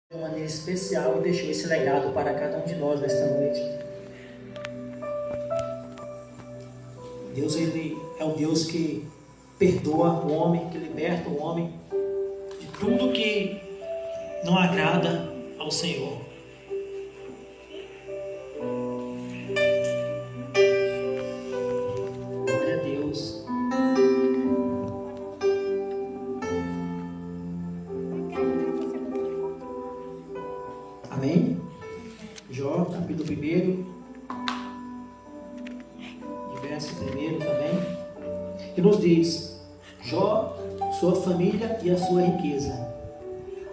de uma maneira especial e deixou esse legado para cada um de nós nesta noite. Deus, Ele é o Deus que perdoa o homem, que liberta o homem de tudo que não agrada ao Senhor. Glória a Deus. Amém? Jó, capítulo 1, verso 1 também, que nos diz: Jó, sua família e a sua riqueza.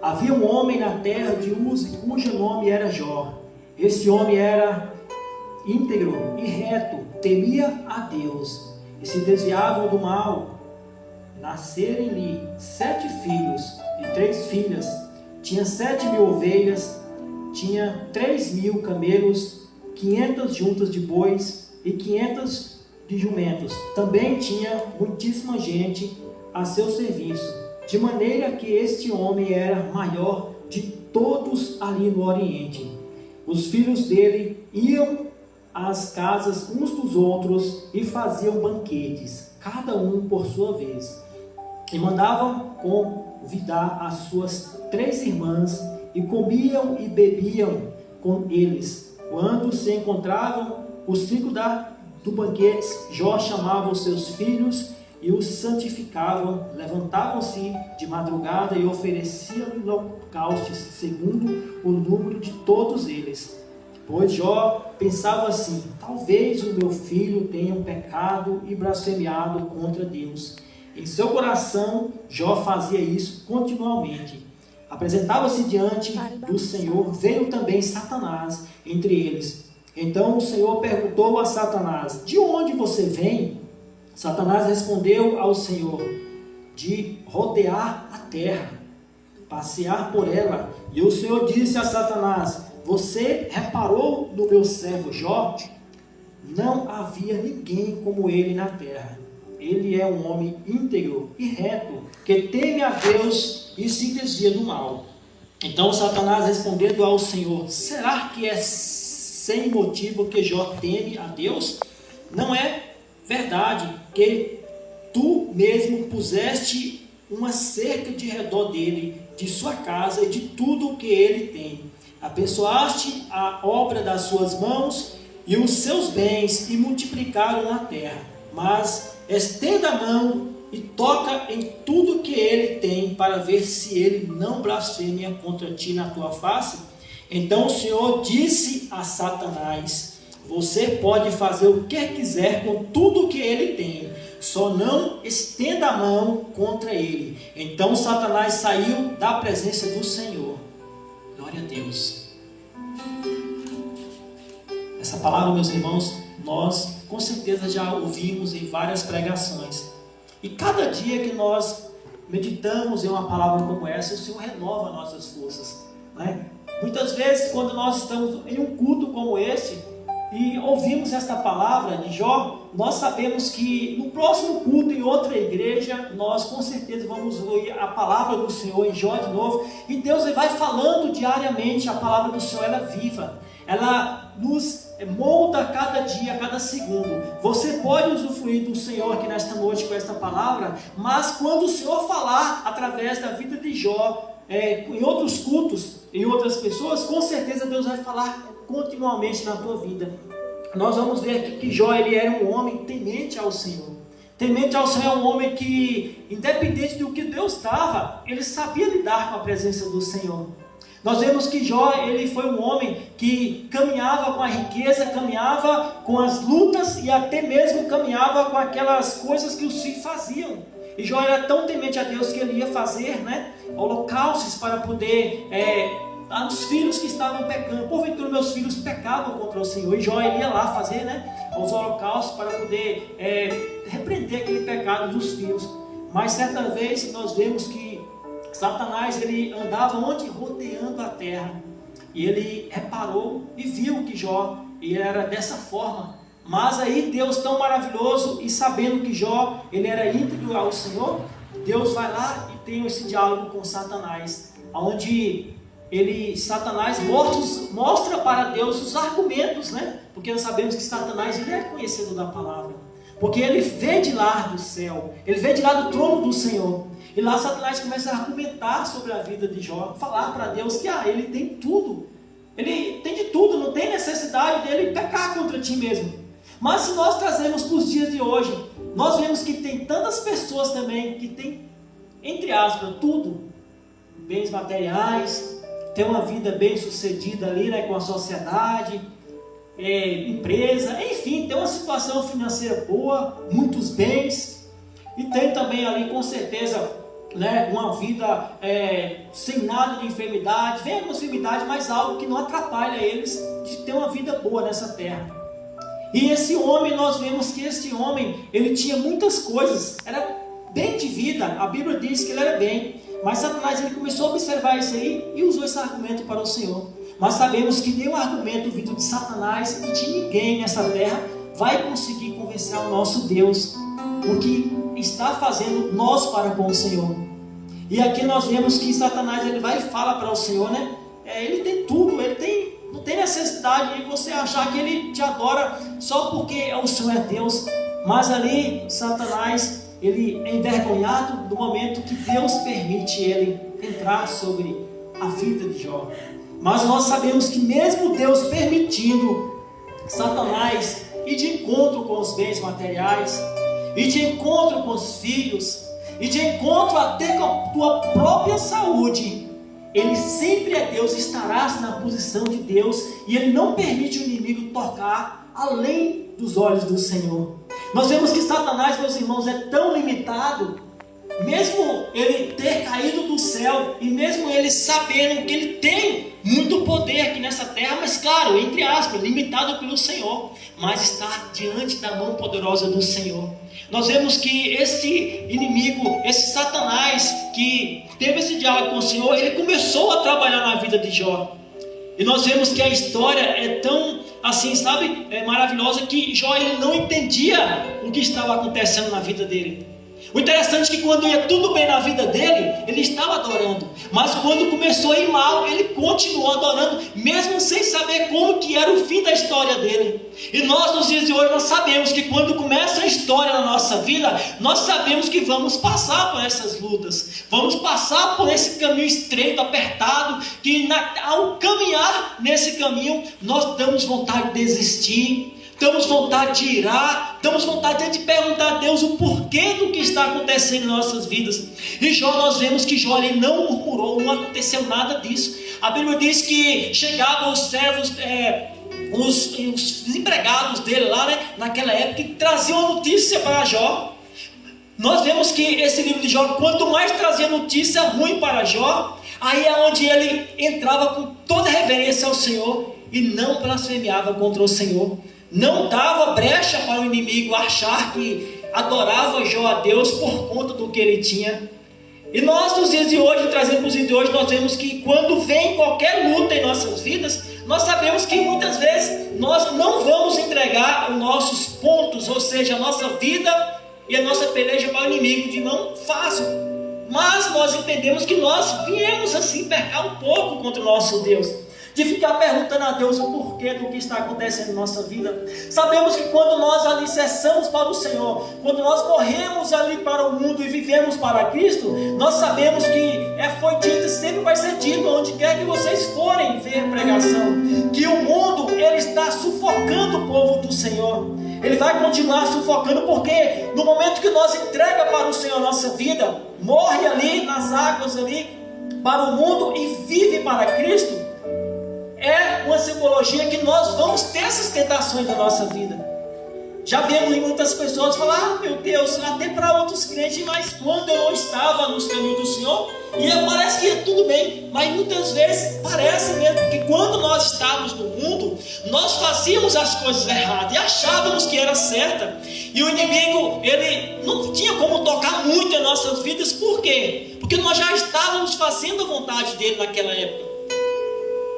Havia um homem na terra de Uzi, cujo nome era Jó. Esse homem era íntegro e reto, temia a Deus e se desviava do mal. Nasceram-lhe 7 filhos e 3 filhas. Tinha 7.000 ovelhas, tinha 3.000 camelos, 500 juntas de bois e 500 de jumentos. Também tinha muitíssima gente a seu serviço, de maneira que este homem era maior de todos ali no Oriente. Os filhos dele iam às casas uns dos outros e faziam banquetes, cada um por sua vez, e mandavam convidar as suas 3 irmãs, e comiam e bebiam com eles. Quando se encontravam os 5 do banquete, Jó chamava os seus filhos e os santificavam. Levantavam-se de madrugada e ofereciam holocaustos segundo o número de todos eles. Pois Jó pensava assim: talvez o meu filho tenha pecado e blasfemiado contra Deus. Em seu coração, Jó fazia isso continuamente. Apresentava-se diante do Senhor. Veio também Satanás entre eles. Então o Senhor perguntou a Satanás: de onde você vem? Satanás respondeu ao Senhor: de rodear a terra, passear por ela. E o Senhor disse a Satanás: você reparou no meu servo Jó? Não havia ninguém como ele na terra. Ele é um homem íntegro e reto, que teme a Deus e se desvia do mal. Então Satanás respondendo ao Senhor: será que é sem motivo que Jó teme a Deus? Não é verdade que tu mesmo puseste uma cerca de redor dele, de sua casa e de tudo o que ele tem? Abençoaste a obra das suas mãos e os seus bens e multiplicaram na terra. Mas estenda a mão e toca em tudo que ele tem, para ver se ele não blasfemia contra ti na tua face. Então o Senhor disse a Satanás: você pode fazer o que quiser com tudo que ele tem, só não estenda a mão contra ele. Então Satanás saiu da presença do Senhor. Glória a Deus. Essa palavra, meus irmãos, nós com certeza já ouvimos em várias pregações. E cada dia que nós meditamos em uma palavra como essa, o Senhor renova nossas forças, né? Muitas vezes, quando nós estamos em um culto como esse e ouvimos esta palavra de Jó, nós sabemos que no próximo culto em outra igreja, nós com certeza vamos ouvir a palavra do Senhor em Jó de novo. E Deus vai falando diariamente. A palavra do Senhor, ela é viva, ela nos molda a cada dia, a cada segundo. Você pode usufruir do Senhor aqui nesta noite com esta palavra, mas quando o Senhor falar através da vida de Jó, em outros cultos, em outras pessoas, com certeza Deus vai falar continuamente na tua vida. Nós vamos ver aqui que Jó, ele era um homem temente ao Senhor. Temente ao Senhor é um homem que, independente do que Deus dava, ele sabia lidar com a presença do Senhor. Nós vemos que Jó, ele foi um homem que caminhava com a riqueza, caminhava com as lutas e até mesmo caminhava com aquelas coisas que os filhos faziam. E Jó era tão temente a Deus que ele ia fazer, holocaustos para poder dar os filhos que estavam pecando. Porventura meus filhos pecavam contra o Senhor. E Jó, ele ia lá fazer os holocaustos para poder repreender aquele pecado dos filhos. Mas certa vez nós vemos que Satanás, ele andava onde? Rodeando a terra. E ele reparou e viu que Jó era dessa forma. Mas aí Deus, tão maravilhoso, e sabendo que Jó, ele era íntegro ao Senhor, Deus vai lá e tem esse diálogo com Satanás, onde Satanás mostra para Deus os argumentos, né? Porque nós sabemos que Satanás ele é conhecedor da palavra. Porque ele vem de lá do céu, ele vem de lá do trono do Senhor. E lá Satanás começa a argumentar sobre a vida de Jó, falar para Deus que ele tem tudo. Ele tem de tudo, não tem necessidade dele pecar contra ti mesmo. Mas se nós trazemos para os dias de hoje, nós vemos que tem tantas pessoas também que têm, entre aspas, tudo. Bens materiais, tem uma vida bem sucedida ali, né, com a sociedade, empresa, enfim, tem uma situação financeira boa, muitos bens, e tem também ali com certeza, né, uma vida sem nada de enfermidade, vem algumas enfermidades, mas algo que não atrapalha eles de ter uma vida boa nessa terra. E esse homem, nós vemos que esse homem, ele tinha muitas coisas, era bem de vida, a Bíblia diz que ele era bem, mas Satanás ele começou a observar isso aí e usou esse argumento para o Senhor. Mas sabemos que nenhum argumento vindo de Satanás e de ninguém nessa terra vai conseguir convencer ao nosso Deus o que está fazendo nós para com o Senhor. E aqui nós vemos que Satanás ele vai e fala para o Senhor, né? Ele tem tudo, não tem necessidade de você achar que ele te adora só porque o Senhor é Deus. Mas ali Satanás ele é envergonhado no momento que Deus permite ele entrar sobre a vida de Jó. Mas nós sabemos que mesmo Deus permitindo Satanás ir de encontro com os bens materiais, ir de encontro com os filhos, ir de encontro até com a tua própria saúde, ele sempre é Deus, estará na posição de Deus, e ele não permite o inimigo tocar além dos olhos do Senhor. Nós vemos que Satanás, meus irmãos, é tão limitado, mesmo ele ter caído do céu, e mesmo ele sabendo que ele tem muito poder aqui nessa terra, mas claro, entre aspas, limitado pelo Senhor, mas está diante da mão poderosa do Senhor. Nós vemos que esse inimigo, esse Satanás, que teve esse diálogo com o Senhor, ele começou a trabalhar na vida de Jó. E nós vemos que a história é tão, assim, sabe, maravilhosa, que Jó ele não entendia o que estava acontecendo na vida dele. O interessante é que quando ia tudo bem na vida dele, ele estava adorando. Mas quando começou a ir mal, ele continuou adorando, mesmo sem saber como que era o fim da história dele. E nós, nos dias de hoje, nós sabemos que quando começa a história na nossa vida, nós sabemos que vamos passar por essas lutas. Vamos passar por esse caminho estreito, apertado, que ao caminhar nesse caminho, nós damos vontade de desistir. Damos vontade de irar, damos vontade de perguntar a Deus o porquê do que está acontecendo em nossas vidas. E Jó, nós vemos que Jó ele não murmurou, não aconteceu nada disso. A Bíblia diz que chegavam os servos, os empregados dele lá, né, naquela época, e traziam a notícia para Jó. Nós vemos que esse livro de Jó, quanto mais trazia notícia ruim para Jó, aí é onde ele entrava com toda reverência ao Senhor e não blasfemiava contra o Senhor. Não dava brecha para o inimigo achar que adorava Jó a Deus por conta do que ele tinha. E nós, nos dias de hoje, trazendo para os dias de hoje, nós vemos que quando vem qualquer luta em nossas vidas, nós sabemos que muitas vezes nós não vamos entregar os nossos pontos, ou seja, a nossa vida e a nossa peleja para o inimigo de mão fácil. Mas nós entendemos que nós viemos assim pecar um pouco contra o nosso Deus, de ficar perguntando a Deus o porquê do que está acontecendo em nossa vida. Sabemos que quando nós alicerçamos para o Senhor, quando nós morremos ali para o mundo e vivemos para Cristo, nós sabemos que foi dito, sempre vai ser dito, onde quer que vocês forem ver pregação, que o mundo ele está sufocando o povo do Senhor. Ele vai continuar sufocando, porque no momento que nós entregamos para o Senhor a nossa vida, morre ali nas águas ali para o mundo e vive para Cristo, é uma simbologia que nós vamos ter essas tentações na nossa vida. Já vemos muitas pessoas falar, meu Deus, até para outros crentes, mas quando eu não estava nos caminhos do Senhor, e parece que ia tudo bem, mas muitas vezes parece mesmo, porque quando nós estávamos no mundo, nós fazíamos as coisas erradas e achávamos que era certa, e o inimigo, ele não tinha como tocar muito em nossas vidas. Por quê? Porque nós já estávamos fazendo a vontade dele naquela época.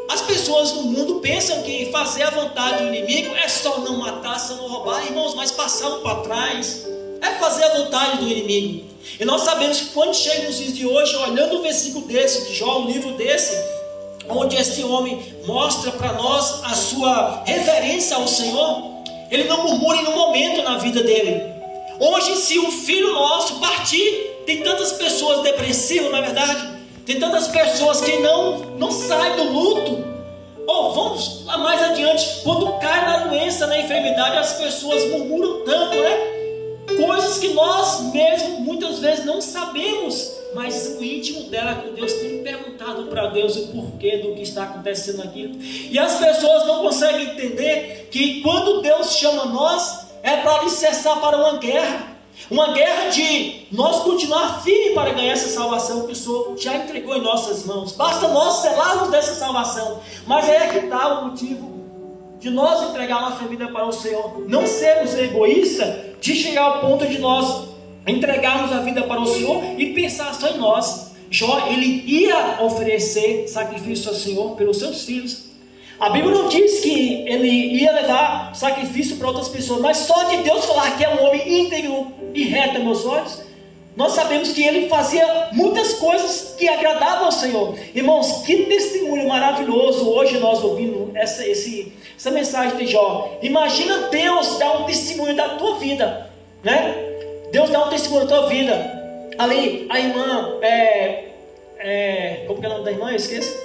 As pessoas no mundo pensam que fazer a vontade do inimigo é só não matar, só não roubar. Irmãos, mas passamos para trás é fazer a vontade do inimigo. E nós sabemos que quando chega nos dias de hoje, olhando um versículo desse de Jó, um livro desse, onde esse homem mostra para nós a sua reverência ao Senhor. Ele não murmura em nenhum momento na vida dele. Hoje, se um filho nosso partir, tem tantas pessoas depressivas, na verdade, tem tantas pessoas que não saem do luto. Ou vamos lá mais adiante, quando cai na doença, na enfermidade, as pessoas murmuram tanto, né? Coisas que nós mesmos muitas vezes não sabemos, mas o íntimo dela, que Deus tem perguntado para Deus o porquê do que está acontecendo aqui. E as pessoas não conseguem entender que quando Deus chama nós, é para alicerçar para uma guerra de nós continuar firme para ganhar essa salvação que o Senhor já entregou em nossas mãos. Basta nós selarmos dessa salvação. Mas é que está o motivo de nós entregar nossa vida para o Senhor. Não sermos egoístas, de chegar ao ponto de nós entregarmos a vida para o Senhor e pensar só em nós. Jó, ele ia oferecer sacrifício ao Senhor pelos seus filhos. A Bíblia não diz que ele ia levar sacrifício para outras pessoas, mas só de Deus falar que é um homem íntegro e reto aos meus olhos, nós sabemos que ele fazia muitas coisas que agradavam ao Senhor. Irmãos, que testemunho maravilhoso hoje nós ouvimos essa mensagem de Jó. Imagina Deus dar um testemunho da tua vida, né? Deus dá um testemunho da tua vida. Ali, a irmã, como que é o nome da irmã? Eu esqueço.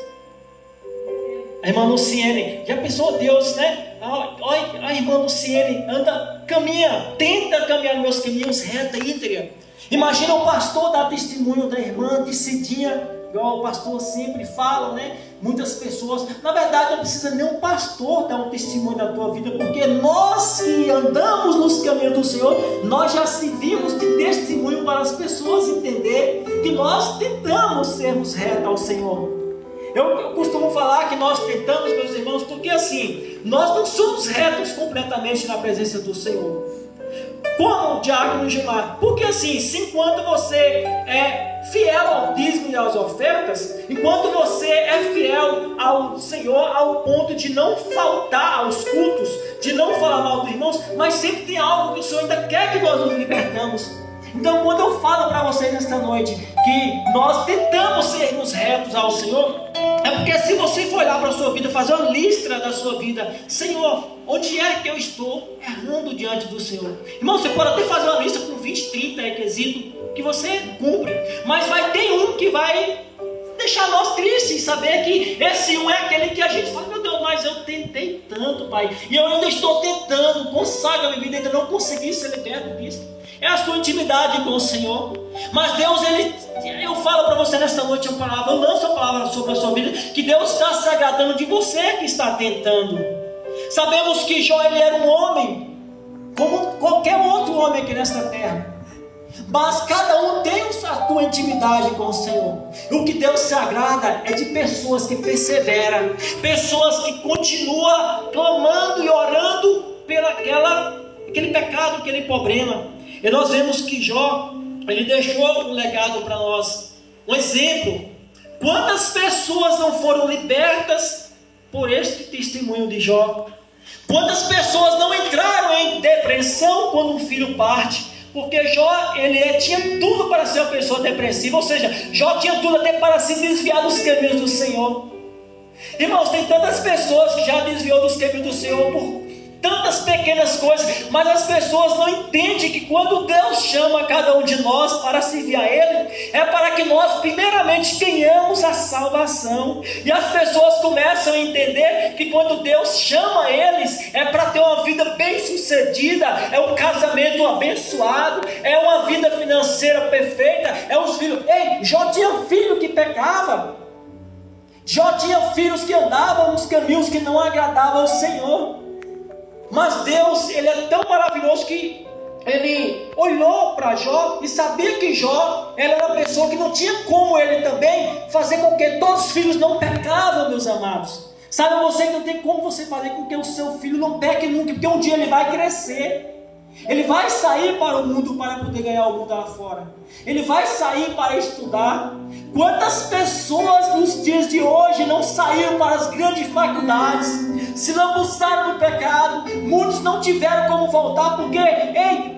A irmã Luciene, já pensou Deus, né? Olha, a irmã Luciene tenta caminhar nos meus caminhos reta e íntegra. Imagina o pastor dar testemunho da irmã de Cidinha, igual o pastor sempre fala, né? Muitas pessoas, na verdade não precisa nem um pastor dar um testemunho da tua vida, porque nós que andamos nos caminhos do Senhor, nós já servimos de testemunho para as pessoas entender que nós tentamos sermos retos ao Senhor. Eu costumo falar que nós tentamos, meus irmãos, porque assim, nós não somos retos completamente na presença do Senhor. Como o diácono Gilmar, porque assim, enquanto você é fiel ao dízimo e às ofertas, enquanto você é fiel ao Senhor ao ponto de não faltar aos cultos, de não falar mal dos irmãos, mas sempre tem algo que o Senhor ainda quer que nós nos libertamos. Então, quando eu falo para vocês nesta noite que nós tentamos sermos retos ao Senhor, é porque se você for olhar para a sua vida, fazer uma lista da sua vida, Senhor, onde é que eu estou errando diante do Senhor? Irmão, você pode até fazer uma lista com 20, 30 requisitos que você cumpre, mas vai ter um que vai deixar nós tristes em saber que esse um é aquele que a gente fala, meu Deus, mas eu tentei tanto, Pai, e eu ainda estou tentando, consagra a minha vida, ainda não consegui ser liberto disso. É a sua intimidade com o Senhor. Mas Deus, eu falo para você nesta noite a palavra, eu lanço a palavra sobre a sua vida, que Deus está se agradando de você que está tentando. Sabemos que Jó, ele era um homem, como qualquer outro homem aqui nesta terra. Mas cada um tem a sua intimidade com o Senhor. E o que Deus se agrada é de pessoas que perseveram, pessoas que continuam clamando e orando pelo aquele pecado, aquele problema. E nós vemos que Jó, ele deixou um legado para nós, um exemplo. Quantas pessoas não foram libertas por este testemunho de Jó? Quantas pessoas não entraram em depressão quando um filho parte? Porque Jó, ele tinha tudo para ser uma pessoa depressiva, ou seja, Jó tinha tudo até para se desviar dos caminhos do Senhor. Irmãos, tem tantas pessoas que já desviou dos caminhos do Senhor por tantas pequenas coisas, mas as pessoas não entendem que quando Deus chama cada um de nós para servir a Ele, é para que nós primeiramente tenhamos a salvação. E as pessoas começam a entender que quando Deus chama eles, é para ter uma vida bem sucedida, é um casamento abençoado, é uma vida financeira perfeita, é os filhos. Ei, Jó tinha filho que pecava, Jó tinha filhos que andavam nos caminhos que não agradavam ao Senhor. Mas Deus, ele é tão maravilhoso que ele olhou para Jó e sabia que Jó era uma pessoa que não tinha como ele também fazer com que todos os filhos não pecavam, meus amados. Sabe você que não tem como você fazer com que o seu filho não peque nunca, porque um dia ele vai crescer. Ele vai sair para o mundo para poder ganhar o mundo lá fora. Ele vai sair para estudar. Quantas pessoas nos dias de hoje não saíram para as grandes faculdades, se lambuzaram no pecado, muitos não tiveram como voltar, porque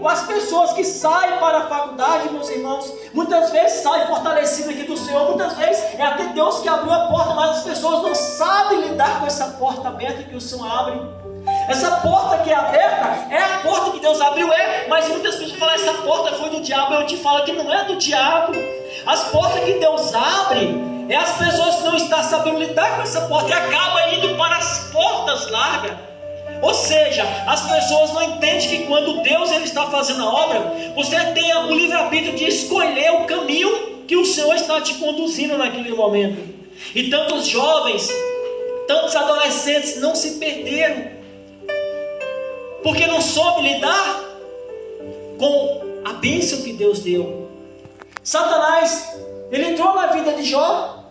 as pessoas que saem para a faculdade, meus irmãos, muitas vezes saem fortalecidas aqui do Senhor, muitas vezes é até Deus que abriu a porta, mas as pessoas não sabem lidar com essa porta aberta que o Senhor abre. Essa porta que é aberta, é a porta que Deus abriu, mas muitas pessoas falam, essa porta foi do diabo. Eu te falo que não é do diabo. As portas que Deus abre, as pessoas que não estão sabendo lidar com essa porta e acabam indo para as portas largas. Ou seja, as pessoas não entendem que quando Deus ele está fazendo a obra, você tem o livre-arbítrio de escolher o caminho que o Senhor está te conduzindo naquele momento. E tantos jovens, tantos adolescentes não se perderam, porque não soube lidar com a bênção que Deus deu. Satanás, ele entrou na vida de Jó,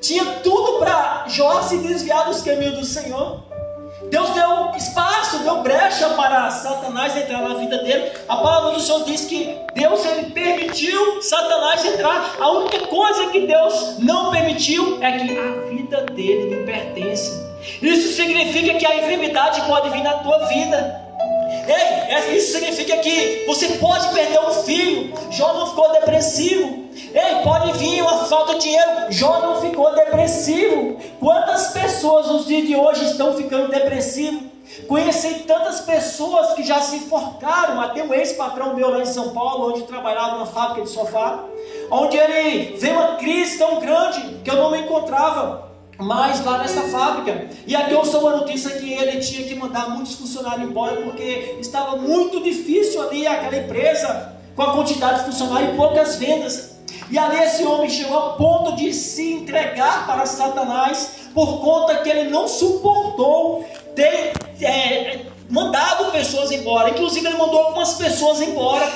tinha tudo para Jó se desviar dos caminhos do Senhor. Deus deu espaço, deu brecha para Satanás entrar na vida dele. A palavra do Senhor diz que Deus ele permitiu Satanás entrar. A única coisa que Deus não permitiu é que a vida dele lhe pertence. Isso significa que a enfermidade pode vir na tua vida. Isso significa que você pode perder um filho. Jó não ficou depressivo. Pode vir uma falta de dinheiro. Jó não ficou depressivo. Quantas pessoas nos dias de hoje estão ficando depressivos? Conheci tantas pessoas que já se enforcaram. Até um ex-patrão meu lá em São Paulo, onde trabalhava na fábrica de sofá, onde ele veio uma crise tão grande que eu não me encontrava mais lá nessa fábrica. E aqui eu sou uma notícia que ele tinha que mandar muitos funcionários embora, porque estava muito difícil ali aquela empresa, com a quantidade de funcionários e poucas vendas. E ali esse homem chegou a ponto de se entregar para Satanás, por conta que ele não suportou ter mandado pessoas embora. Inclusive ele mandou algumas pessoas embora.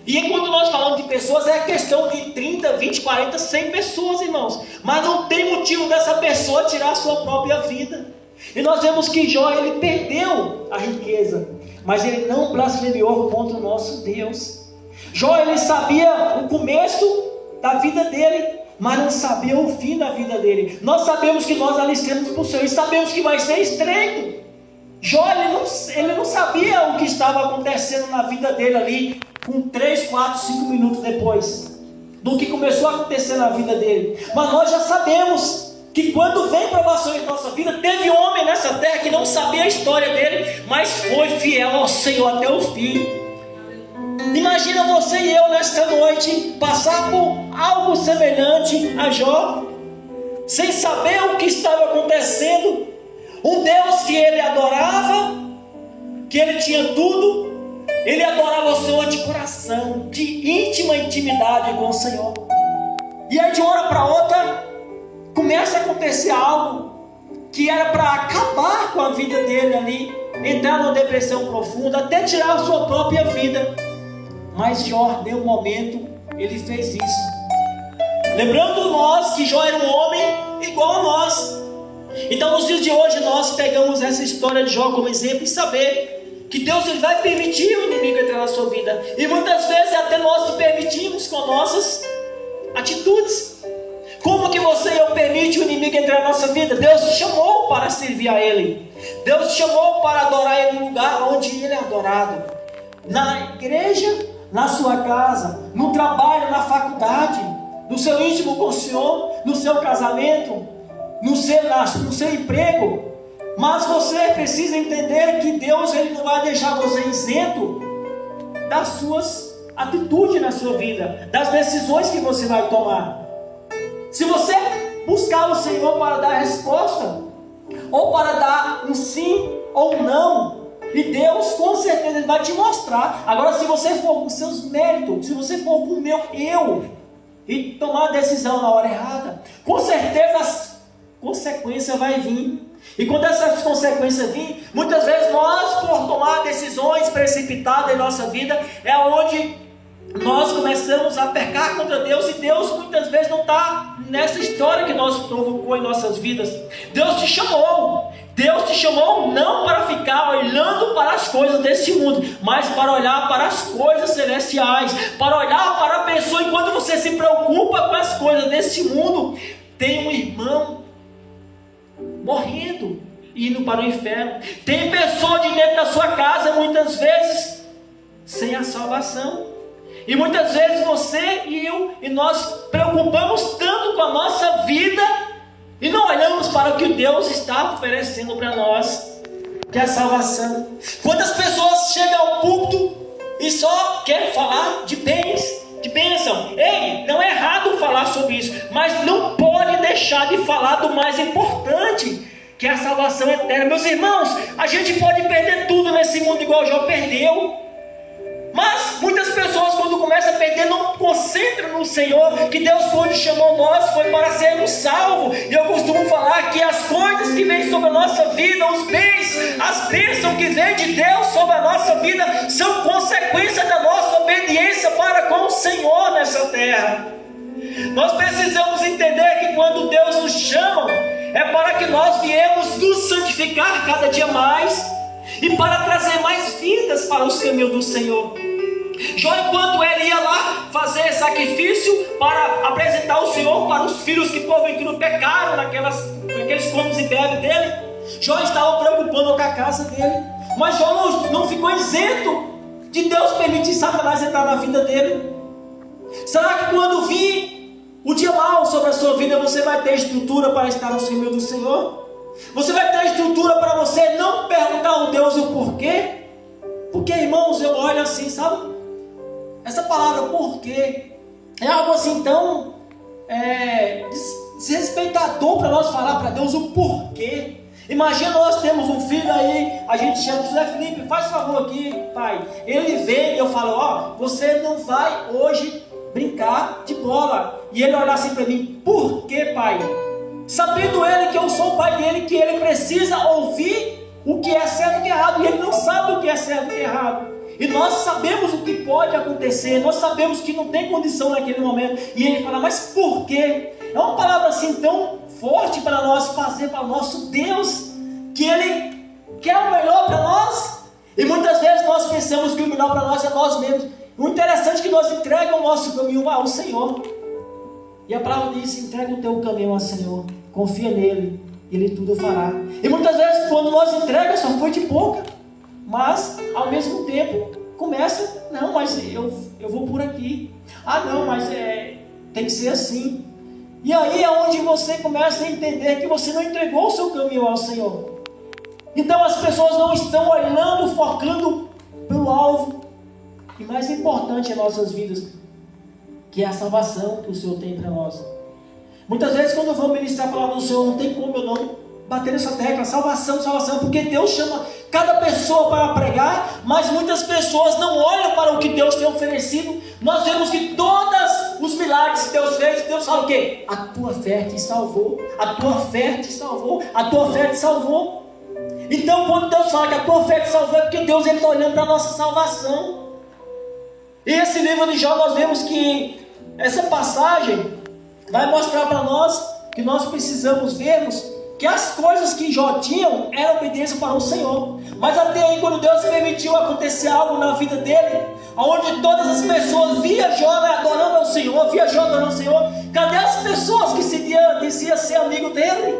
E enquanto nós falamos de pessoas, é questão de 30, 20, 40, 100 pessoas, irmãos. Mas não tem motivo dessa pessoa tirar a sua própria vida. E nós vemos que Jó, ele perdeu a riqueza, mas ele não blasfemou contra o nosso Deus. Jó, ele sabia o começo da vida dele, mas não sabia o fim da vida dele. Nós sabemos que nós alistamos para o Senhor e sabemos que vai ser estreito. Jó, ele não sabia o que estava acontecendo na vida dele ali, com 3, 4, 5 minutos depois do que começou a acontecer na vida dele. Mas nós já sabemos que quando vem provações em nossa vida, teve homem nessa terra que não sabia a história dele, mas foi fiel ao Senhor até o fim. Imagina você e eu nesta noite passar por algo semelhante a Jó, sem saber o que estava acontecendo. Um Deus que ele adorava, que ele tinha tudo. Ele adorava o Senhor de coração, de íntima intimidade com o Senhor. E aí de uma hora para outra, começa a acontecer algo que era para acabar com a vida dele ali, entrar numa depressão profunda, até tirar a sua própria vida. Mas Jó, em um momento, ele fez isso. Lembrando nós que Jó era um homem igual a nós. Então nos dias de hoje nós pegamos essa história de Jó como exemplo e saber que Deus ele vai permitir o inimigo entrar na sua vida. E muitas vezes até nós que permitimos com nossas atitudes. Como que você e eu permite o inimigo entrar na nossa vida? Deus te chamou para servir a Ele. Deus te chamou para adorar Ele no lugar onde Ele é adorado. Na igreja, na sua casa, no trabalho, na faculdade, no seu íntimo com o Senhor, no seu casamento, no seu emprego. Mas você precisa entender que Deus ele não vai deixar você isento das suas atitudes na sua vida, das decisões que você vai tomar. Se você buscar o Senhor para dar resposta, ou para dar um sim ou um não, e Deus com certeza ele vai te mostrar. Agora, se você for com seus méritos, se você for com o meu eu, e tomar a decisão na hora errada, com certeza as consequências vai vir. E quando essas consequências virem, muitas vezes nós, por tomar decisões precipitadas em nossa vida, é onde nós começamos a pecar contra Deus, e Deus muitas vezes não está nessa história que nós provocou em nossas vidas. Deus te chamou não para ficar olhando para as coisas desse mundo, mas para olhar para as coisas celestiais, para olhar para a pessoa. Enquanto você se preocupa com as coisas desse mundo, tem um irmão morrendo, indo para o inferno. Tem pessoa de dentro da sua casa, muitas vezes, sem a salvação. E muitas vezes você e eu, e nós preocupamos tanto com a nossa vida, e não olhamos para o que Deus está oferecendo para nós, que é a salvação. Quantas pessoas chegam ao púlpito e só querem falar de bens, de bênção? Ei, não é errado falar sobre isso, mas não pode deixar de falar do mais importante, que é a salvação eterna. Meus irmãos, a gente pode perder tudo nesse mundo igual Jó perdeu, mas muitas pessoas, quando começam a perder, não concentram no Senhor, que Deus, quando chamou nós, foi para sermos salvos. E eu costumo falar que as coisas que vêm sobre a nossa vida, os bens, as bênçãos que vêm de Deus sobre a nossa vida, são consequência da nossa obediência para com o Senhor nessa terra. Nós precisamos entender que quando Deus nos chama, é para que nós viemos nos santificar cada dia mais, e para trazer mais vidas para os caminhos do Senhor. Jó, enquanto ele ia lá fazer sacrifício para apresentar o Senhor para os filhos que porventura pecaram naqueles comes e bebes dele, Jó estava preocupando com a casa dele. Mas Jó não ficou isento de Deus permitir Satanás entrar na vida dele. Será que quando vir o dia mau sobre a sua vida, você vai ter estrutura para estar no caminho do Senhor? Você vai ter estrutura para você não perguntar ao Deus o porquê? Porque, irmãos, eu olho assim, sabe? Essa palavra porquê é algo assim tão desrespeitador para nós falar para Deus o porquê. Imagina, nós temos um filho aí, a gente chama o José Felipe, faz favor aqui, pai. Ele vem e eu falo, ó, você não vai hoje brincar de bola. E ele olha assim para mim, por que, pai? Sabendo ele que eu sou o pai dele, que ele precisa ouvir o que é certo e o que é errado, e ele não sabe o que é certo e o que é errado. E nós sabemos o que pode acontecer, nós sabemos que não tem condição naquele momento, e ele fala, mas por quê? É uma palavra assim tão forte para nós fazer para o nosso Deus, que ele quer o melhor para nós, e muitas vezes nós pensamos que o melhor para nós é nós mesmos. O interessante é que nós entregamos o nosso caminho ao Senhor. E a palavra diz, entrega o teu caminho ao Senhor, confia nele, ele tudo fará. E muitas vezes quando nós entregamos, só foi de boca, mas ao mesmo tempo começa, não, mas eu vou por aqui, não, mas tem que ser assim. E aí é onde você começa a entender que você não entregou o seu caminho ao Senhor. Então as pessoas não estão olhando, focando pelo alvo, e mais importante em nossas vidas, que é a salvação que o Senhor tem para nós. Muitas vezes quando eu vou ministrar a palavra do Senhor, não tem como eu não bater nessa tecla, salvação, salvação, porque Deus chama cada pessoa para pregar, mas muitas pessoas não olham para o que Deus tem oferecido. Nós vemos que todos os milagres que Deus fez, Deus fala o quê? A tua fé te salvou, a tua fé te salvou, a tua fé te salvou. Então quando Deus fala que a tua fé te salvou, é porque Deus está olhando para a nossa salvação. E esse livro de Jó, nós vemos que essa passagem vai mostrar para nós que nós precisamos vermos que as coisas que Jó tinham eram obediência para o Senhor. Mas até aí, quando Deus permitiu acontecer algo na vida dele, onde todas as pessoas via Jó adorando ao Senhor, via Jó adorando ao Senhor, cadê as pessoas que diziam ser amigo dele?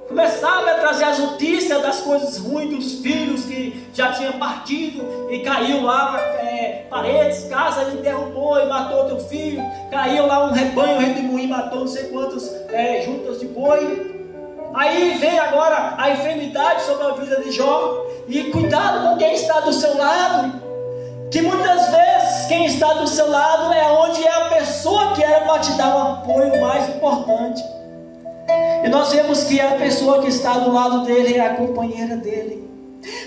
Começava a trazer as notícias das coisas ruins dos filhos que já tinham partido e caiu lá paredes, casa, ele derrubou e matou teu filho. Caiu lá um rebanho, redemoinho, matou não sei quantas juntas de boi. Aí vem agora a enfermidade sobre a vida de Jó. E cuidado com quem está do seu lado, que muitas vezes quem está do seu lado é onde é a pessoa que era para te dar um apoio mais importante. E nós vemos que a pessoa que está do lado dele é a companheira dele.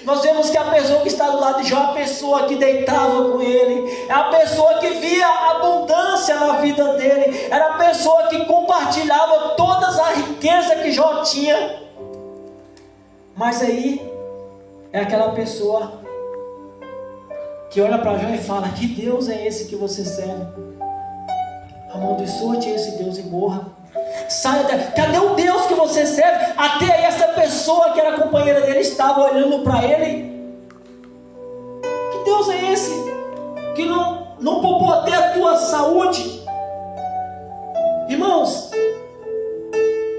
Nós vemos que a pessoa que está do lado de Jó é a pessoa que deitava com ele, é a pessoa que via abundância na vida dele, era a pessoa que compartilhava todas as riquezas que Jó tinha. Mas aí é aquela pessoa que olha para Jó e fala: que Deus é esse que você serve? Amaldiçoa-te esse Deus e morra. Saia daí. Cadê o Deus que você serve? Até aí essa pessoa que era companheira dele estava olhando para ele. Que Deus é esse que não poupou até a tua saúde? Irmãos,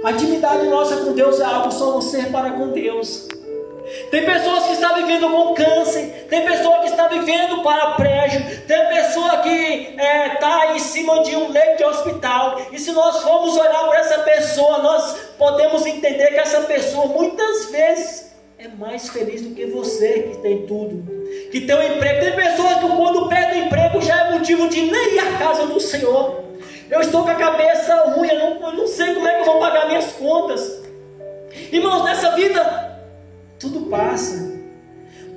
a intimidade nossa com Deus é algo só você para com Deus. Tem pessoas que estão vivendo com câncer, tem pessoa que está vivendo paraplégico, tem pessoa que está em cima de um leito de hospital. E se nós formos olhar para essa pessoa, nós podemos entender que essa pessoa muitas vezes é mais feliz do que você, que tem tudo, que tem um emprego. Tem pessoas que quando perdem o emprego já é motivo de nem ir à casa do Senhor. Eu estou com a cabeça ruim, eu não sei como é que eu vou pagar minhas contas. Irmãos, nessa vida tudo passa,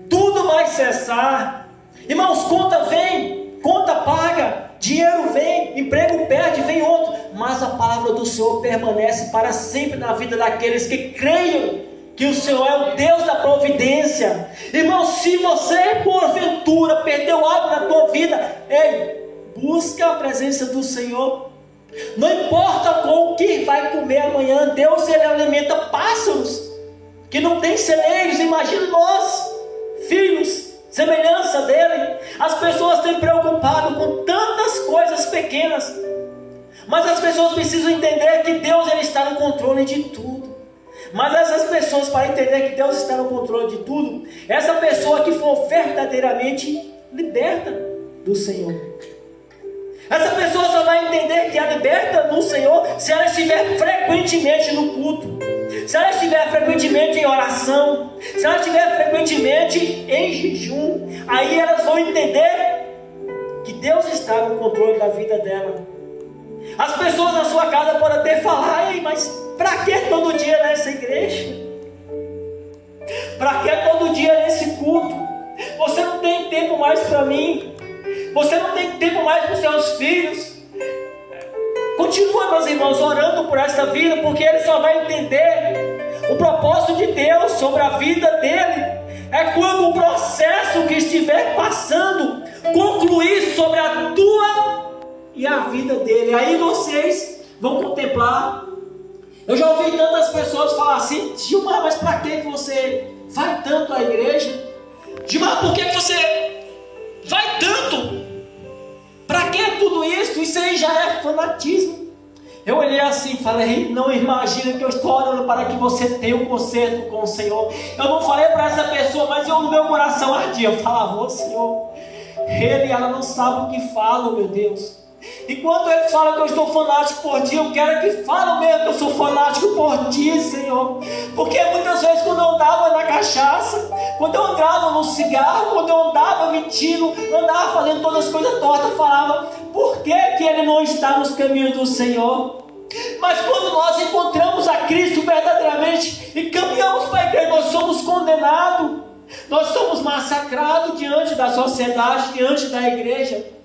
tudo vai cessar. Irmãos, conta vem, conta paga, dinheiro vem, emprego perde, vem outro. Mas a palavra do Senhor permanece para sempre na vida daqueles que creiam que o Senhor é o Deus da providência. Irmãos, se você porventura perdeu algo na tua vida, busca a presença do Senhor. Não importa com o que vai comer amanhã, Deus ele alimenta pássaros que não tem celeiros. Imagina nós, filhos, semelhança dele. As pessoas têm preocupado com tantas coisas pequenas, mas as pessoas precisam entender que Deus ele está no controle de tudo. Mas essas pessoas, para entender que Deus está no controle de tudo, essa pessoa que for verdadeiramente liberta do Senhor, essa pessoa só vai entender que é liberta do Senhor se ela estiver frequentemente no culto, se ela estiver frequentemente em oração, se ela estiver frequentemente em jejum. Aí elas vão entender que Deus está no controle da vida dela. As pessoas na sua casa podem até falar: mas para que todo dia nessa igreja? Para que todo dia nesse culto? Você não tem tempo mais para mim? Você não tem tempo mais para os seus filhos? Continua, meus irmãos, orando por essa vida, porque ele só vai entender o propósito de Deus sobre a vida dele é quando o processo que estiver passando concluir sobre a tua e a vida dele. Aí vocês vão contemplar. Eu já ouvi tantas pessoas falar assim: Gilmar, mas para que você vai tanto à igreja? Gilmar, por que você vai tanto? Para que tudo isso? Isso aí já é fanatismo. Eu olhei assim e falei: não imagina que eu estou orando para que você tenha um concerto com o Senhor. Eu não falei para essa pessoa, mas eu no meu coração ardia. Eu falava: ô Senhor, ela não sabe o que fala, meu Deus. Enquanto eles falam que eu estou fanático por ti, eu quero que falem mesmo que eu sou fanático por ti, Senhor. Porque muitas vezes quando eu andava na cachaça, quando eu andava no cigarro, quando eu andava mentindo, andava fazendo todas as coisas tortas, eu falava: por que ele não está nos caminhos do Senhor? Mas quando nós encontramos a Cristo verdadeiramente e caminhamos para a igreja, nós somos condenados, nós somos massacrados diante da sociedade, diante da igreja.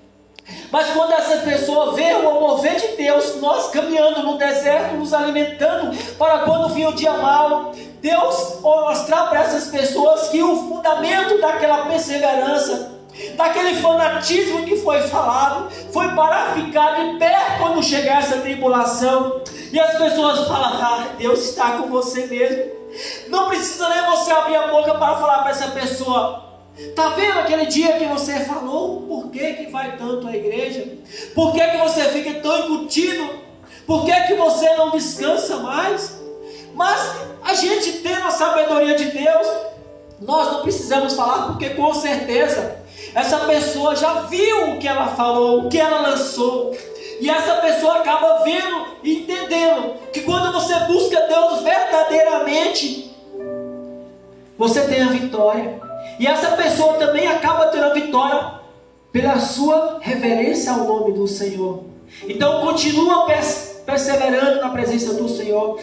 Mas quando essa pessoa vê o mover de Deus, nós caminhando no deserto, nos alimentando, para quando vir o dia mau, Deus mostrar para essas pessoas que o fundamento daquela perseverança, daquele fanatismo que foi falado, foi para ficar de pé quando chegar essa tribulação. E as pessoas falam: Deus está com você mesmo. Não precisa nem você abrir a boca para falar para essa pessoa: está vendo aquele dia que você falou? Por que vai tanto à igreja? Por que você fica tão incutido? Por que você não descansa mais? Mas a gente tendo a sabedoria de Deus, nós não precisamos falar, porque com certeza essa pessoa já viu o que ela falou, o que ela lançou. E essa pessoa acaba vendo e entendendo que quando você busca Deus verdadeiramente, você tem a vitória. E essa pessoa também acaba tendo a vitória pela sua reverência ao nome do Senhor. Então continua perseverando na presença do Senhor.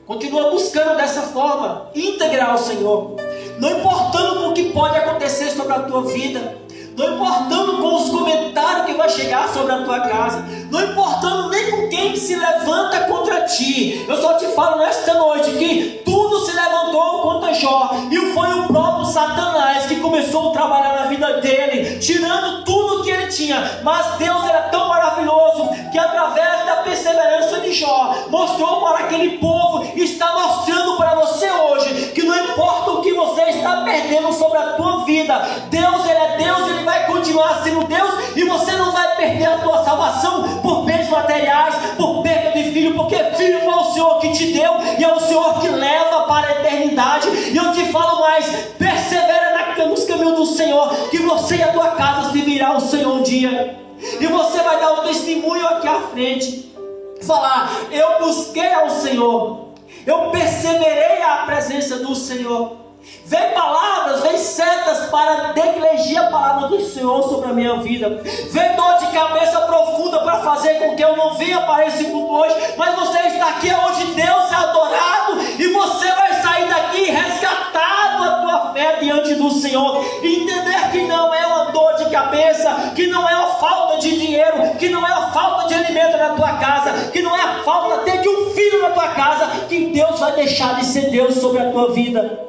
Continua buscando dessa forma, íntegra ao Senhor. Não importando com o que pode acontecer sobre a tua vida. Não importando com os comentários que vai chegar sobre a tua casa. Não importando nem com quem se levanta contra ti. Eu só te falo nesta noite que tudo se levantou contra Jó. E foi o próprio Satanás que começou a trabalhar na vida dele. tirando tudo que ele tinha. Mas Deus era tão maravilhoso que através da perseverança de Jó, mostrou para aquele povo, e está mostrando para você hoje, que não importa o que você está perdendo sobre a tua vida, Deus, Ele é Deus, Ele vai continuar sendo Deus, e você não vai perder a tua salvação por bens materiais, por perda de filho, porque filho foi o Senhor que te deu, e é o Senhor que leva para a eternidade. E eu te falo mais, persevera nos caminhos do Senhor, que você e a tua casa se virá ao Senhor um dia, e você vai dar um testemunho aqui à frente, falar: eu busquei ao Senhor, eu perseverei à presença do Senhor. Vem palavras, vem setas para negligir a palavra do Senhor sobre a minha vida. Vem dor de cabeça profunda para fazer com que eu não venha para esse culto hoje. Mas você está aqui onde Deus é adorado, e você vai sair daqui resgatado a tua fé diante do Senhor. E entender que não é uma dor de cabeça, que não é uma falta de dinheiro, que não é uma falta de alimento na tua casa, que não é a falta até de um filho na tua casa, que Deus vai deixar de ser Deus sobre a tua vida.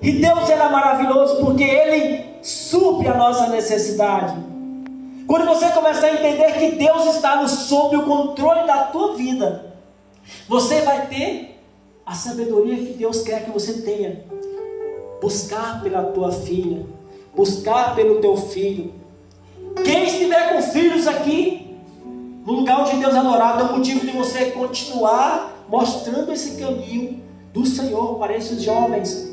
E Deus era maravilhoso porque Ele supre a nossa necessidade. Quando você começar a entender que Deus está sob o controle da tua vida, você vai ter a sabedoria que Deus quer que você tenha. Buscar pela tua filha, buscar pelo teu filho. Quem estiver com filhos aqui, no lugar onde Deus é adorado, é o motivo de você continuar mostrando esse caminho do Senhor para esses jovens.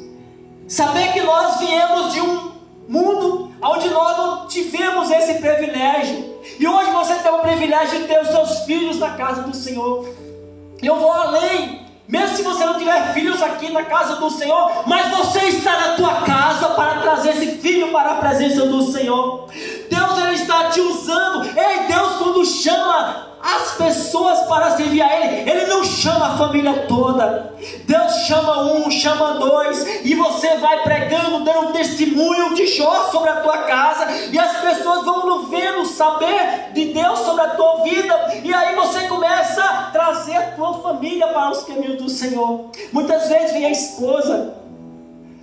Saber que nós viemos de um mundo onde nós não tivemos esse privilégio, e hoje você tem o privilégio de ter os seus filhos na casa do Senhor. Eu vou além, mesmo se você não tiver filhos aqui na casa do Senhor, mas você está na tua casa para trazer esse filho para a presença do Senhor. Deus, Ele está te usando. Ei, Deus, quando chama as pessoas para servir a Ele, Ele não chama a família toda. Deus chama um, chama dois, e você vai pregando, dando testemunho de Jó sobre a tua casa, e as pessoas vão vendo, saber de Deus sobre a tua vida, e aí você começa a trazer a tua família para os caminhos do Senhor. Muitas vezes vem a esposa,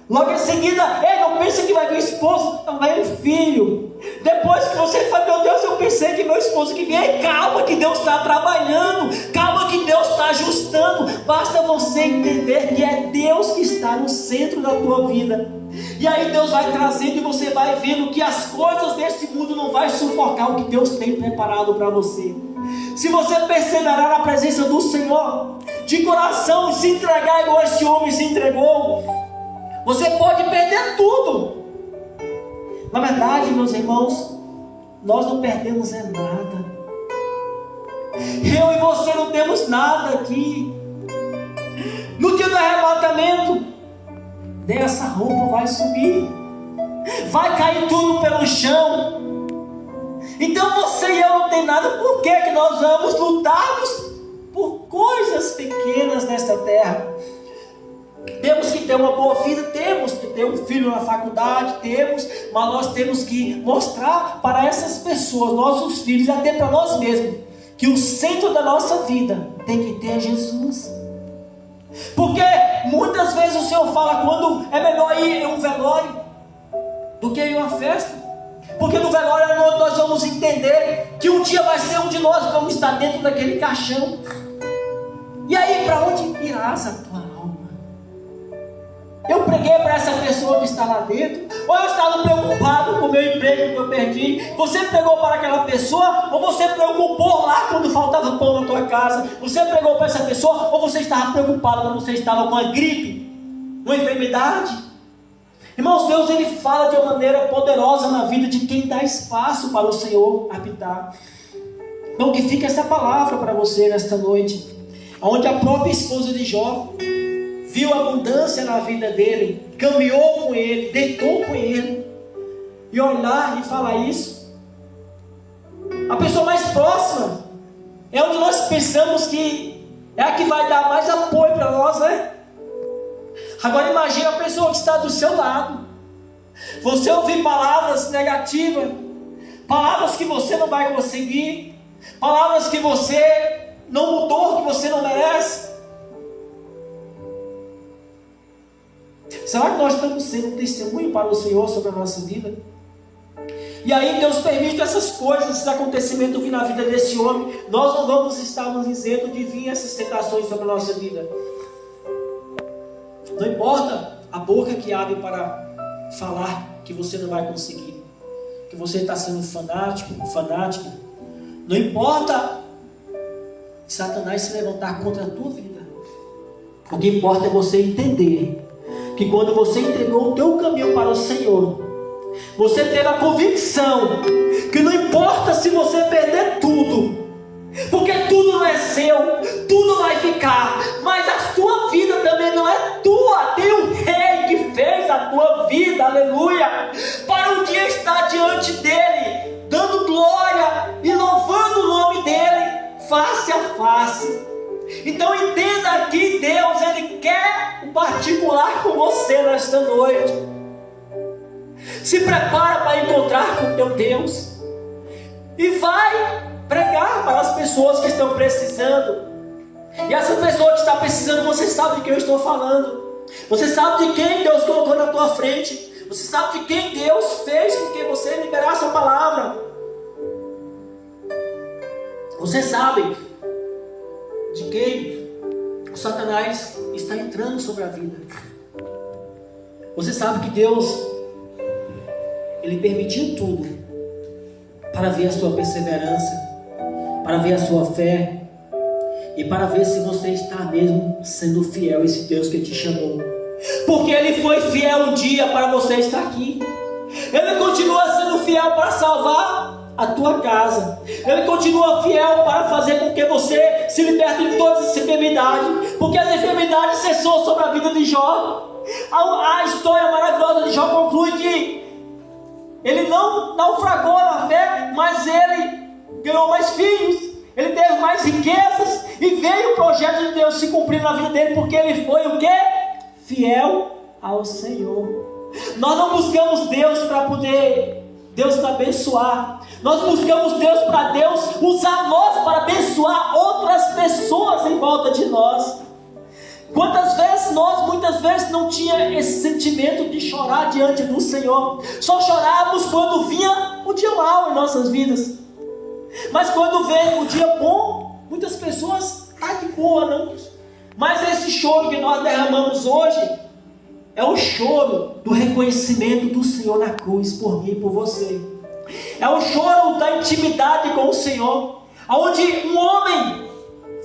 logo em seguida, não pensa que vai vir o esposo, não, vai o filho. Depois que você fala: meu Deus, eu pensei que meu esposo que vem. Calma que Deus está trabalhando, calma que Deus está ajustando. Basta você entender que é Deus que está no centro da tua vida. E aí Deus vai trazendo, e você vai vendo que as coisas desse mundo não vai sufocar o que Deus tem preparado para você. Se você perseverar na presença do Senhor, de coração, e se entregar igual esse homem se entregou, você pode perder tudo. Na verdade, meus irmãos, nós não perdemos nada. Eu e você não temos nada aqui. No dia do arrebatamento, dessa roupa vai subir, vai cair tudo pelo chão. Então você e eu não tem nada. Por que nós vamos lutarmos por coisas pequenas nesta terra? Temos que ter uma boa vida, temos que ter um filho na faculdade, temos, mas nós temos que mostrar para essas pessoas, nossos filhos, até para nós mesmos, que o centro da nossa vida tem que ter Jesus. Porque muitas vezes o Senhor fala quando é melhor ir em um velório do que em uma festa. Porque no velório é onde nós vamos entender que um dia vai ser um de nós que vamos estar dentro daquele caixão. E aí, para onde irás a tua alma? Eu preguei para essa pessoa que está lá dentro, ou eu estava preocupado com o meu emprego que eu perdi? Você pregou para aquela pessoa, ou você preocupou lá quando faltava pão na tua casa? Você pregou para essa pessoa, ou você estava preocupado quando você estava com a gripe, uma enfermidade? Irmãos, Deus, Ele fala de uma maneira poderosa na vida de quem dá espaço para o Senhor habitar. Então que fica essa palavra para você nesta noite, onde a própria esposa de Jó viu abundância na vida dele, caminhou com ele, deitou com ele, e olhar e falar isso. A pessoa mais próxima é onde nós pensamos que é a que vai dar mais apoio para nós, né? Agora imagine a pessoa que está do seu lado, você ouvir palavras negativas, palavras que você não vai conseguir, palavras que você não mudou, que você não merece. Será que nós estamos sendo um testemunho para o Senhor sobre a nossa vida? E aí Deus permite essas coisas, esses acontecimentos vir na vida desse homem. Nós não vamos estar nos isentos de vir essas tentações sobre a nossa vida. Não importa a boca que abre para falar que você não vai conseguir, que você está sendo fanático. Não importa Satanás se levantar contra a tua vida. O que importa é você entender que quando você entregou o teu caminho para o Senhor, você teve a convicção que não importa se você perder tudo, porque tudo não é seu, tudo vai ficar, mas a tua vida também não é tua. Tem um rei que fez a tua vida, aleluia, para um dia estar diante dele, dando glória e louvando o nome dele, face a face. Então entenda que Deus, Ele quer um particular com você nesta noite. Se prepara para encontrar com teu Deus e vai pregar para as pessoas que estão precisando. E essa pessoa que está precisando, você sabe de quem eu estou falando. Você sabe de quem Deus colocou na tua frente. Você sabe de quem Deus fez com que você liberasse a palavra. Você sabe de quem o Satanás está entrando sobre a vida. Você sabe que Deus, Ele permitiu tudo para ver a sua perseverança, para ver a sua fé e para ver se você está mesmo sendo fiel a esse Deus que te chamou. Porque Ele foi fiel um dia para você estar aqui. Ele continua sendo fiel para salvar a tua casa. Ele continua fiel para fazer com que você se liberte de todas as enfermidades, porque as enfermidades cessou sobre a vida de Jó. A história maravilhosa de Jó conclui que ele não naufragou na fé, mas ele ganhou mais filhos, ele teve mais riquezas, e veio o projeto de Deus se cumprir na vida dele, porque ele foi o quê? Fiel ao Senhor. Nós não buscamos Deus para poder Deus nos abençoar. Nós buscamos Deus para Deus usar nós para abençoar outras pessoas em volta de nós. Quantas vezes nós, muitas vezes, não tinha esse sentimento de chorar diante do Senhor. Só chorávamos quando vinha o dia mau em nossas vidas. Mas quando vem o dia bom, muitas pessoas estão de boa, não? Mas esse choro que nós derramamos hoje é o choro do reconhecimento do Senhor na cruz, por mim e por você. É o choro da intimidade com o Senhor, onde um homem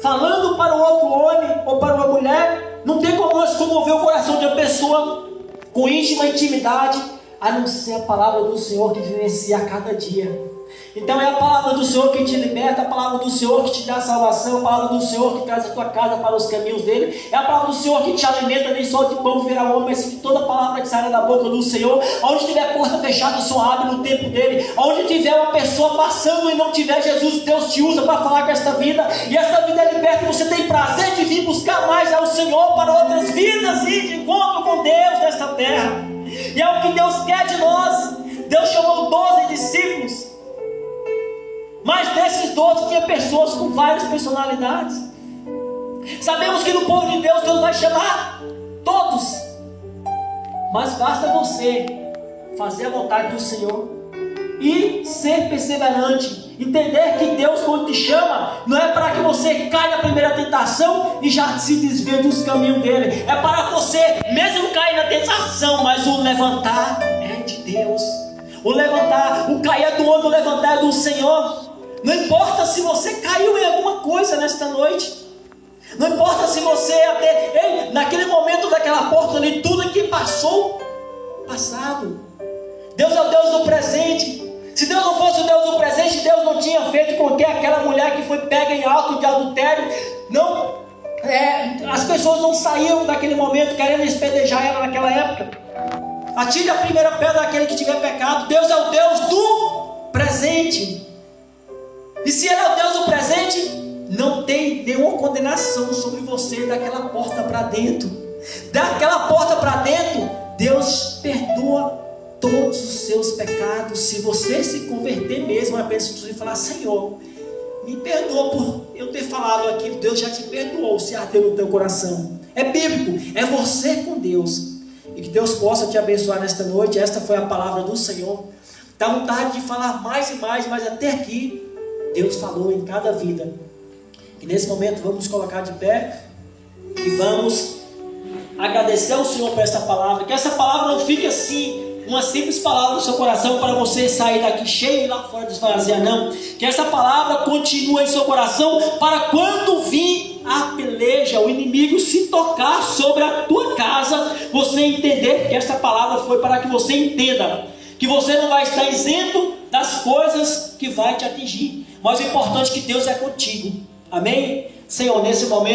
falando para o outro homem ou para uma mulher, não tem como nós comover o coração de uma pessoa com íntima intimidade, a não ser a palavra do Senhor que vivencia a cada dia. Então é a palavra do Senhor que te liberta, a palavra do Senhor que te dá salvação, a palavra do Senhor que traz a tua casa para os caminhos dele, é a palavra do Senhor que te alimenta, nem só de pão viverá o homem, mas que toda palavra que sai da boca do Senhor. Onde tiver porta fechada, o Senhor abre no tempo dele. Onde tiver uma pessoa passando e não tiver Jesus, Deus te usa para falar com esta vida, e esta vida é liberta, e você tem prazer de vir buscar mais ao Senhor para outras vidas e de encontro com Deus nesta terra. E é o que Deus quer de nós. Deus chamou 12 discípulos, mas desses 12 tinha pessoas com várias personalidades. Sabemos que no povo de Deus, Deus vai chamar todos, mas basta você fazer a vontade do Senhor e ser perseverante. Entender que Deus, quando te chama, não é para que você caia na primeira tentação e já se desvie dos caminhos dele. É para você, mesmo cair na tentação, mas o levantar é de Deus. O levantar, o cair é do homem, o levantar é do Senhor. Não importa se você caiu em alguma coisa nesta noite. Não importa se você até, naquele momento daquela porta ali, tudo que passou, passado. Deus é o Deus do presente. Se Deus não fosse o Deus do presente, Deus não tinha feito com que aquela mulher que foi pega em ato de adultério, as pessoas não saíam daquele momento querendo espedejar ela naquela época. Atire a primeira pedra daquele que tiver pecado. Deus é o Deus do presente. E se Ele é o Deus do presente, não tem nenhuma condenação sobre você daquela porta para dentro. Daquela porta para dentro, Deus perdoa todos os seus pecados. Se você se converter mesmo a pessoa e falar: Senhor, me perdoa por eu ter falado aquilo. Deus já te perdoou, se ardeu no teu coração. É bíblico, é você com Deus. E que Deus possa te abençoar nesta noite. Esta foi a palavra do Senhor. Dá vontade de falar mais e mais, mas até aqui Deus falou em cada vida. E nesse momento vamos nos colocar de pé e vamos agradecer ao Senhor por essa palavra. Que essa palavra não fique assim, uma simples palavra no seu coração para você sair daqui cheio e lá fora desvaziar, não. Que essa palavra continue em seu coração para quando vir a peleja, o inimigo se tocar sobre a tua casa, você entender que essa palavra foi para que você entenda que você não vai estar isento das coisas que vai te atingir, mas o importante é que Deus é contigo. Amém? Senhor, nesse momento